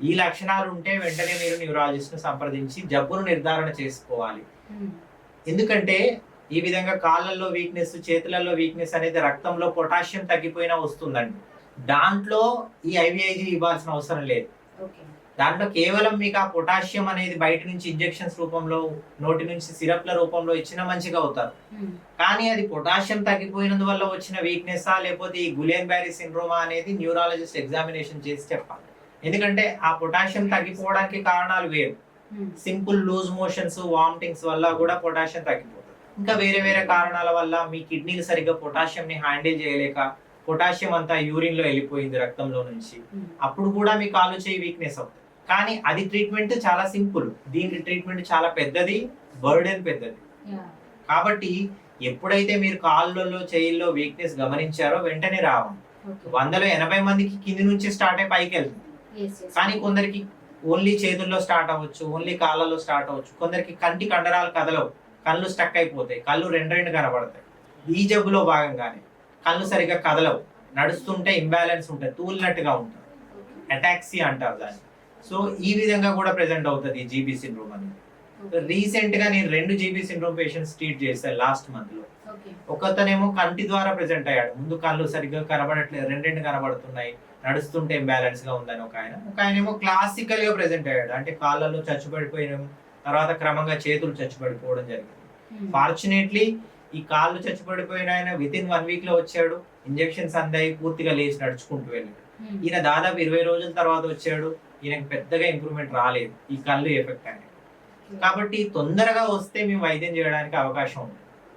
ఈ లక్షణాలు ఉంటే వెంటనే మీరు న్యూరాలజిస్ట్ ను సంప్రదించి జబ్బును నిర్ధారణ చేసుకోవాలి. ఎందుకంటే ఈ విధంగా కాళ్ళల్లో వీక్నెస్, చేతులలో వీక్నెస్ అనేది రక్తంలో పొటాషియం తగ్గిపోయినా వస్తుందండి. దాంట్లో ఈ ఐవిఐజీ ఇవ్వాల్సిన అవసరం లేదు. దాంట్లో కేవలం మీకు ఆ పొటాషియం అనేది బయట నుంచి ఇంజెక్షన్స్ రూపంలో, నోటి నుంచి సిరప్ల రూపంలో ఇచ్చిన మంచిగా అవుతారు. కానీ అది పొటాషియం తగ్గిపోయినందువల్ల వచ్చిన వీక్నెస్సా లేకపోతే ఈ గులెన్ బ్యారీ సిండ్రోమా అనేది న్యూరాలజిస్ట్ ఎగ్జామినేషన్ చేసి చెప్పాలి. ఎందుకంటే ఆ పొటాషియం తగ్గిపోవడానికి కారణాలు వేరు. సింపుల్ లూజ్ మోషన్స్, వామిటింగ్స్ వల్ల కూడా పొటాషియం తగ్గిపోతుంది. ఇంకా వేరే వేరే కారణాల వల్ల మీ కిడ్నీలు సరిగ్గా పొటాషియం ని హ్యాండిల్ చేయలేక పొటాషియం అంతా యూరిన్ లో వెళ్ళిపోయింది రక్తంలో నుంచి, అప్పుడు కూడా మీ కాలు చేయి వీక్నెస్ అవుతుంది. కానీ అది ట్రీట్మెంట్ చాలా సింపుల్, దీని ట్రీట్మెంట్ చాలా పెద్దది, బర్డెన్ పెద్దది. కాబట్టి ఎప్పుడైతే మీరు కాళ్ళలో చేయిల్లో వీక్నెస్ గమనించారో వెంటనే రావాలి. 100లో 80 మందికి కింది నుంచి స్టార్ట్ అయ్యి పైకి వెళ్తుంది. కానీ కొందరికి ఓన్లీ చేతుల్లో స్టార్ట్ అవ్వచ్చు, ఓన్లీ కాళ్ళలో స్టార్ట్ అవ్వచ్చు. కొందరికి కంటి కండరాలు కదలవు, కళ్ళు స్టక్ అయిపోతాయి, కళ్ళు రెండు కనబడతాయి. ఈ జబ్బులో భాగంగానే కళ్ళు సరిగ్గా కదలవు, నడుస్తుంటే ఇంబ్యాలెన్స్ ఉంటాయి, తూలినట్టుగా ఉంటాయి, అటాక్సియా అంటారు దాన్ని. సో ఈ విధంగా కూడా ప్రెజెంట్ అవుతుంది జీబీ సిండ్రోమ్ అనేది. రీసెంట్ గా నేను 2 జీబీ సిండ్రోమ్ పేషెంట్స్ ట్రీట్ చేశాను లాస్ట్ మంత్ లో. ఒకతనేమో కంటి ద్వారా ప్రెజెంట్ అయ్యాడు, ముందు కళ్ళు సరిగ్గా కనబడట్లేదు, రెండు కనబడుతున్నాయి, నడుస్తుంటే ఇంబ్యాలెన్స్ గా ఉందని ఒక ఆయన ఏమో క్లాసికల్ గా ప్రెజెంట్ అయ్యాడు, అంటే కాళ్ళలో చచ్చుపడిపోయిన తర్వాత క్రమంగా చేతులు చచ్చుపడిపోవడం జరిగింది. ఫార్చునేట్లీ ఈ కాళ్ళు చచ్చిపడిపోయిన ఆయన వితిన్ 1 వీక్ లో వచ్చాడు, ఇంజెక్షన్స్ అందాయి, పూర్తిగా లేచి నడుచుకుంటూ వెళ్ళాడు. ఈయన దాదాపు 20 రోజుల తర్వాత వచ్చాడు, ఈయనకు పెద్దగా ఇంప్రూవ్మెంట్ రాలేదు, ఈ కళ్ళు ఎఫెక్ట్ అనేది. కాబట్టి తొందరగా వస్తే మేము వైద్యం చేయడానికి అవకాశం ఉంది.